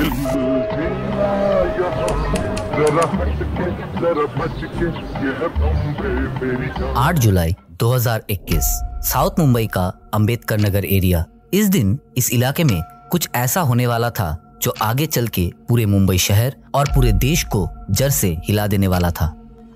दिल जीना यहाँ, जरा हटके जरा बचके, ये है बॉम्बे मेरी जान। 8 जुलाई 2021 साउथ मुंबई का अंबेडकर नगर एरिया। इस दिन इस इलाके में कुछ ऐसा होने वाला था जो आगे चल के पूरे मुंबई शहर और पूरे देश को जड़ से हिला देने वाला था।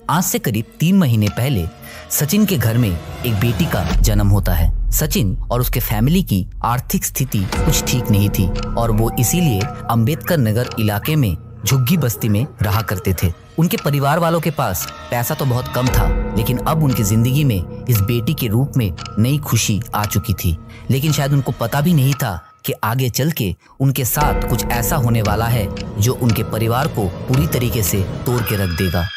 आज से करीब 3 महीने पहले सचिन के घर में एक बेटी का जन्म होता है। सचिन और उसके फैमिली की आर्थिक स्थिति कुछ ठीक नहीं थी और वो इसीलिए अंबेडकर नगर इलाके में झुग्गी बस्ती में रहा करते थे। उनके परिवार वालों के पास पैसा तो बहुत कम था, लेकिन अब उनकी जिंदगी में इस बेटी के रूप में नई खुशी आ चुकी थी। लेकिन शायद उनको पता भी नहीं था कि आगे चल के उनके साथ कुछ ऐसा होने वाला है जो उनके परिवार को पूरी तरीके से तोड़ के रख देगा।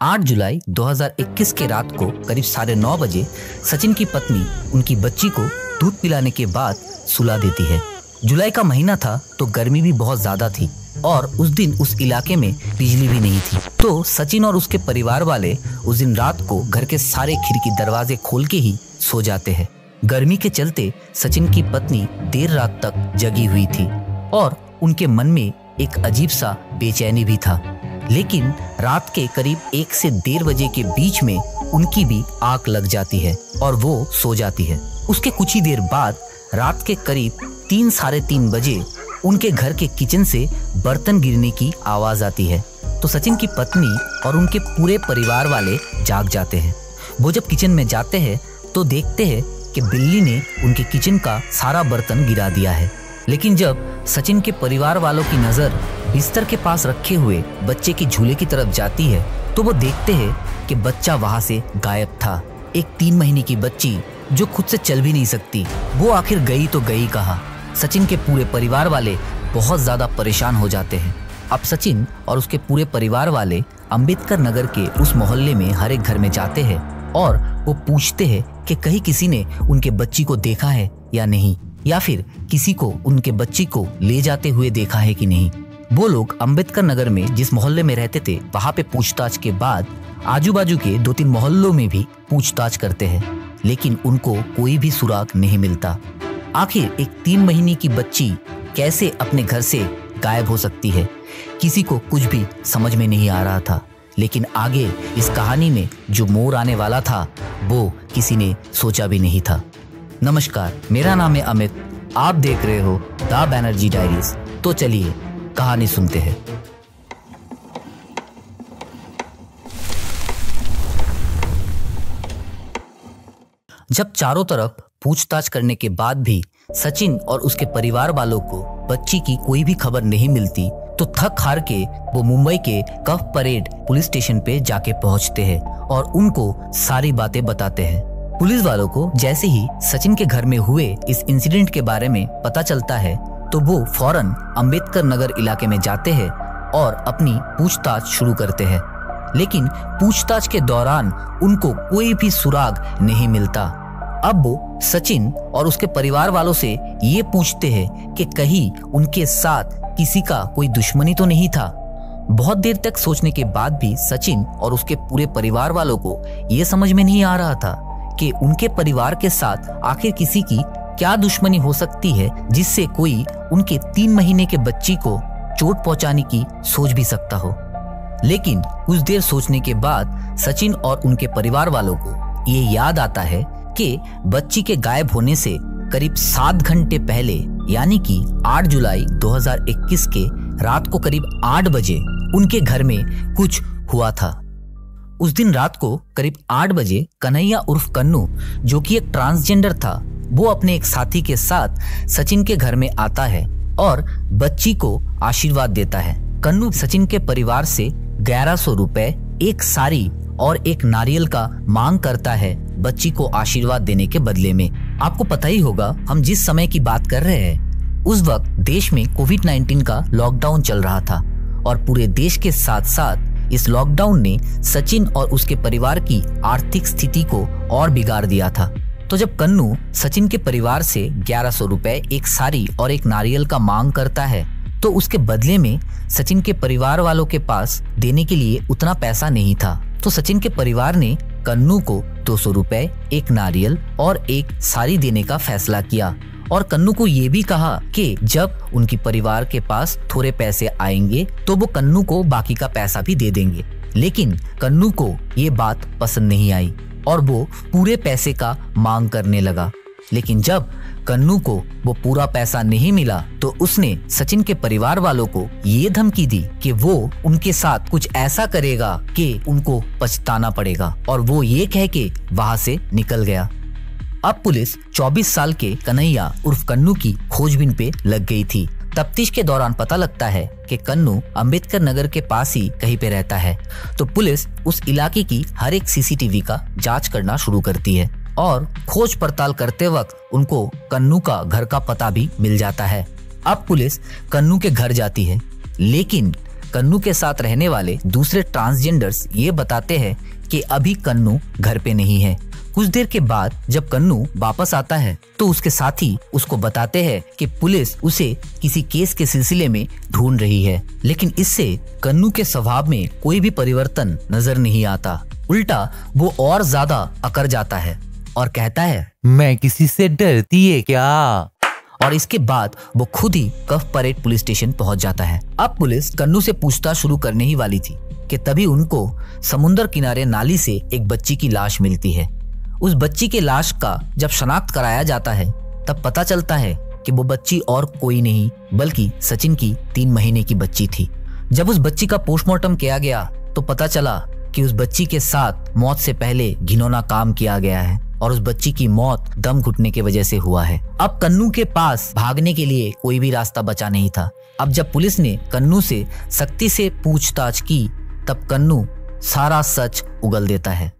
8 जुलाई 2021 के रात को करीब 9:30 बजे सचिन की पत्नी उनकी बच्ची को दूध पिलाने के बाद सुला देती है। जुलाई का महीना था तो गर्मी भी बहुत ज्यादा थी और उस दिन उस इलाके में बिजली भी नहीं थी। तो सचिन और उसके परिवार वाले उस दिन रात को घर के सारे खिड़की दरवाजे खोल के ही सो जाते हैं। गर्मी के चलते सचिन की पत्नी देर रात तक जगी हुई थी और उनके मन में एक अजीब सा बेचैनी भी था। लेकिन रात के करीब 1 से 1:30 बजे के बीच में उनकी भी आंख लग जाती है और वो सो जाती है। उसके कुछ ही देर बाद रात के करीब 3 साढ़े 3 बजे उनके घर के किचन से बर्तन गिरने की आवाज आती है। तो सचिन की पत्नी और उनके पूरे परिवार वाले जाग जाते हैं। वो जब किचन में जाते हैं तो देखते हैं कि बिल्ली ने उनके किचन का सारा बर्तन गिरा दिया है। लेकिन जब सचिन के परिवार वालों की नजर बिस्तर के पास रखे हुए बच्चे के झूले की तरफ जाती है तो वो देखते हैं कि बच्चा वहां से गायब था। एक 3 महीने की बच्ची जो खुद से चल भी नहीं सकती, वो आखिर गई तो गई कहाँ। सचिन के पूरे परिवार वाले बहुत ज्यादा परेशान हो जाते हैं। अब सचिन और उसके पूरे परिवार वाले अंबेडकर नगर के उस मोहल्ले में हर एक घर में जाते हैं और वो पूछते हैं कि कहीं किसी ने उनके बच्ची को देखा है या नहीं, या फिर किसी को उनके बच्ची को ले जाते हुए देखा है कि नहीं। वो लोग अंबेडकर नगर में जिस मोहल्ले में रहते थे वहां पे पूछताछ के बाद आजू बाजू के 2-3 मोहल्लों में भी पूछताछ करते हैं, लेकिन उनको कोई भी सुराग नहीं मिलता। आखिर एक 3 महीने की बच्ची कैसे अपने घर से गायब हो सकती है, किसी को कुछ भी समझ में नहीं आ रहा था। लेकिन आगे इस कहानी में जो मोड़ आने वाला था वो किसी ने सोचा भी नहीं था। नमस्कार, मेरा नाम है अमित, आप देख रहे हो द बैनर्जी डायरीज। तो चलिए कहानी सुनते हैं। जब चारों तरफ पूछताछ करने के बाद भी सचिन और उसके परिवार वालों को बच्ची की कोई भी खबर नहीं मिलती तो थक हार के वो मुंबई के कफ परेड पुलिस स्टेशन पे जाके पहुंचते हैं और उनको सारी बातें बताते हैं। पुलिस वालों को जैसे ही सचिन के घर में हुए इस इंसिडेंट के बारे में पता चलता है तो वो फौरन अंबेडकर नगर इलाके में जाते हैं और अपनी पूछताछ शुरू करते हैं। लेकिन पूछताछ के दौरान उनको कोई भी सुराग नहीं मिलता। अब वो सचिन और उसके परिवार वालों से ये पूछते हैं कि कहीं उनके साथ किसी का कोई दुश्मनी तो नहीं था। बहुत देर तक सोचने के बाद भी सचिन और उसके पूरे परिवार वालों को ये समझ में नहीं आ रहा था कि उनके परिवार के साथ आखिर किसी की क्या दुश्मनी हो सकती है जिससे कोई उनके 3 महीने के बच्ची को चोट पहुंचाने की सोच भी सकता हो। लेकिन कुछ देर सोचने के बाद सचिन और उनके परिवार वालों को ये याद आता है कि बच्ची के गायब होने से करीब 7 घंटे पहले यानी कि 8 जुलाई 2021 के रात को करीब 8 बजे उनके घर में कुछ हुआ था। उस दिन रात को करीब 8 बजे कन्हैया उर्फ कन्नू, जो कि एक ट्रांसजेंडर था, वो अपने एक साथी के साथ सचिन के घर में आता है और बच्ची को आशीर्वाद देता है। कन्नू सचिन के परिवार से 1100 रुपए, एक साड़ी और एक नारियल का मांग करता है बच्ची को आशीर्वाद देने के बदले में। आपको पता ही होगा हम जिस समय की बात कर रहे हैं उस वक्त देश में कोविड-19 का लॉकडाउन चल रहा था और पूरे देश के साथ साथ इस लॉकडाउन ने सचिन और उसके परिवार की आर्थिक स्थिति को और बिगाड़ दिया था। तो जब कन्नू सचिन के परिवार से 1100 रुपए, एक साड़ी और एक नारियल का मांग करता है तो उसके बदले में सचिन के परिवार वालों के पास देने के लिए उतना पैसा नहीं था। तो सचिन के परिवार ने कन्नू को 200 रुपए, एक नारियल और एक साड़ी देने का फैसला किया और कन्नू को ये भी कहा कि जब उनकी परिवार के पास थोड़े पैसे आएंगे तो वो कन्नू को बाकी का पैसा भी दे देंगे। लेकिन कन्नू को ये बात पसंद नहीं आई और वो पूरे पैसे का मांग करने लगा। लेकिन जब कन्नू को वो पूरा पैसा नहीं मिला तो उसने सचिन के परिवार वालों को ये धमकी दी कि वो उनके साथ कुछ ऐसा करेगा कि उनको पछताना पड़ेगा, और वो ये कह के वहां से निकल गया। अब पुलिस 24 साल के कन्हैया उर्फ कन्नू की खोजबीन पे लग गई थी। तफ्तीश के दौरान पता लगता है कि कन्नू अंबेडकर नगर के पास ही कहीं पे रहता है, तो पुलिस उस इलाके की हर एक सीसीटीवी का जांच करना शुरू करती है और खोज पड़ताल करते वक्त उनको कन्नू का घर का पता भी मिल जाता है। अब पुलिस कन्नू के घर जाती है, लेकिन कन्नू के साथ रहने वाले दूसरे ट्रांसजेंडर्स ये बताते हैं कि अभी कन्नू घर पे नहीं है। कुछ देर के बाद जब कन्नू वापस आता है तो उसके साथी उसको बताते हैं कि पुलिस उसे किसी केस के सिलसिले में ढूंढ रही है, लेकिन इससे कन्नू के स्वभाव में कोई भी परिवर्तन नजर नहीं आता। उल्टा वो और ज्यादा अकड़ जाता है और कहता है, मैं किसी से डरती है क्या? और इसके बाद वो खुद ही कफ परेड पुलिस स्टेशन पहुंच जाता है। अब पुलिस कन्नू से पूछताछ शुरू करने ही वाली थी कि तभी उनको समुद्र किनारे नाली से एक बच्ची की लाश मिलती है। उस बच्ची के लाश का जब शनाख्त कराया जाता है तब पता चलता है कि वो बच्ची और कोई नहीं बल्कि सचिन की 3 महीने की बच्ची थी। जब उस बच्ची का पोस्टमार्टम किया गया तो पता चला कि उस बच्ची के साथ मौत से पहले घिनौना काम किया गया है और उस बच्ची की मौत दम घुटने की वजह से हुआ है। अब कन्नू के पास भागने के लिए कोई भी रास्ता बचा नहीं था। अब जब पुलिस ने कन्नू से सख्ती से पूछताछ की तब कन्नू सारा सच उगल देता है।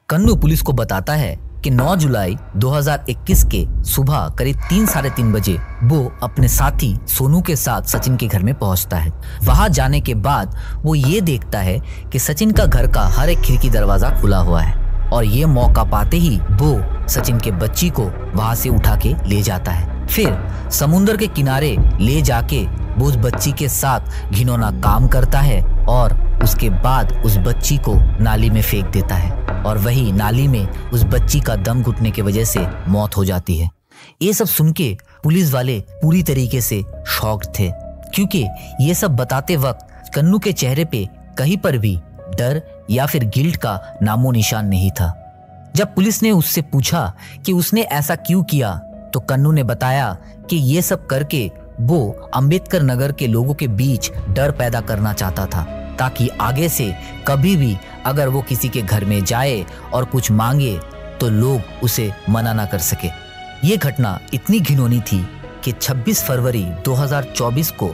कन्नू पुलिस को बताता है कि 9 जुलाई 2021 के सुबह करीब 3-3:30 बजे वो अपने साथी सोनू के साथ सचिन के घर में पहुंचता है। वहां जाने के बाद वो ये देखता है कि सचिन का घर का हर एक खिड़की दरवाजा खुला हुआ है और ये मौका पाते ही वो सचिन के बच्ची को वहां से उठा के ले जाता है। फिर समुद्र के किनारे ले जाके वो उस बच्ची के साथ घिनौना काम करता है और उसके बाद उस बच्ची को नाली में फेंक देता है और वही नाली में उस बच्ची का दम घुटने की वजह से मौत हो जाती है। ये सब सुन के पुलिस वाले पूरी तरीके से शॉक्ड थे, क्योंकि ये सब बताते वक्त कन्नू के चेहरे पे कहीं पर भी डर या फिर गिल्ट का नामो निशान नहीं था। जब पुलिस ने उससे पूछा कि उसने ऐसा क्यों किया तो कन्नू ने बताया कि ये सब करके वो अंबेडकर नगर के लोगों के बीच डर पैदा करना चाहता था, ताकि आगे से कभी भी अगर वो किसी के घर में जाए और कुछ मांगे तो लोग उसे मना ना कर सके। ये घटना इतनी घिनौनी थी कि 26 फरवरी 2024 को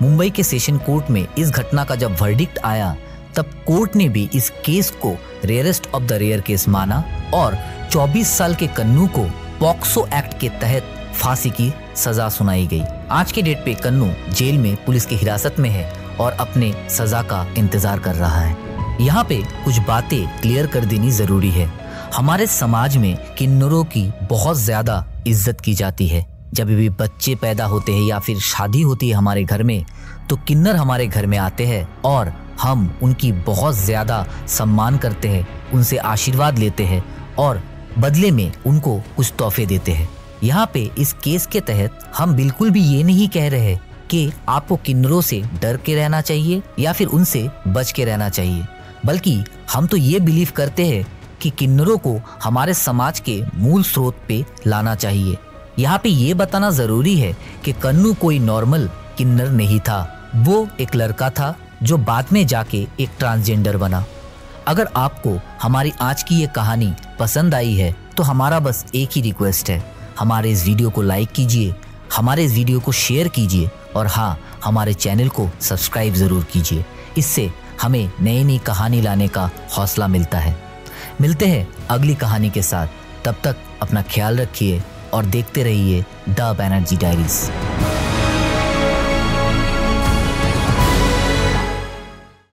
मुंबई के सेशन कोर्ट में इस घटना का जब वर्डिक्ट आया तब कोर्ट ने भी इस केस को rarest of the rare case माना और 24 साल के कन्नू को पॉक्सो एक्ट के तहत फांसी की सजा सुनाई गई। आज के डेट पे कन्नू जेल में पुलिस की हिरासत में है और अपने सजा का इंतजार कर रहा है। यहाँ पे कुछ बातें क्लियर कर देनी जरूरी है। हमारे समाज में किन्नरों की बहुत ज्यादा इज्जत की जाती है। जब भी बच्चे पैदा होते हैं या फिर शादी होती है हमारे घर में तो किन्नर हमारे घर में आते हैं और हम उनकी बहुत ज्यादा सम्मान करते हैं, उनसे आशीर्वाद लेते हैं और बदले में उनको कुछ तोहफे देते हैं। यहाँ पे इस केस के तहत हम बिल्कुल भी ये नहीं कह रहे कि आपको किन्नरों से डर के रहना चाहिए या फिर उनसे बच के रहना चाहिए, बल्कि हम तो ये बिलीव करते हैं कि किन्नरों को हमारे समाज के मूल स्रोत पे लाना चाहिए। यहाँ पे ये बताना जरूरी है कि कन्नू कोई नॉर्मल किन्नर नहीं था, वो एक लड़का था जो बाद में जाके एक ट्रांसजेंडर बना। अगर आपको हमारी आज की ये कहानी पसंद आई है तो हमारा बस एक ही रिक्वेस्ट है, हमारे इस वीडियो को लाइक कीजिए, हमारे इस वीडियो को शेयर कीजिए और हाँ, हमारे चैनल को सब्सक्राइब जरूर कीजिए। इससे हमें नई नई कहानी लाने का हौसला मिलता है। मिलते हैं अगली कहानी के साथ, तब तक अपना ख्याल रखिए और देखते रहिए द बैनर्जी डायरीज।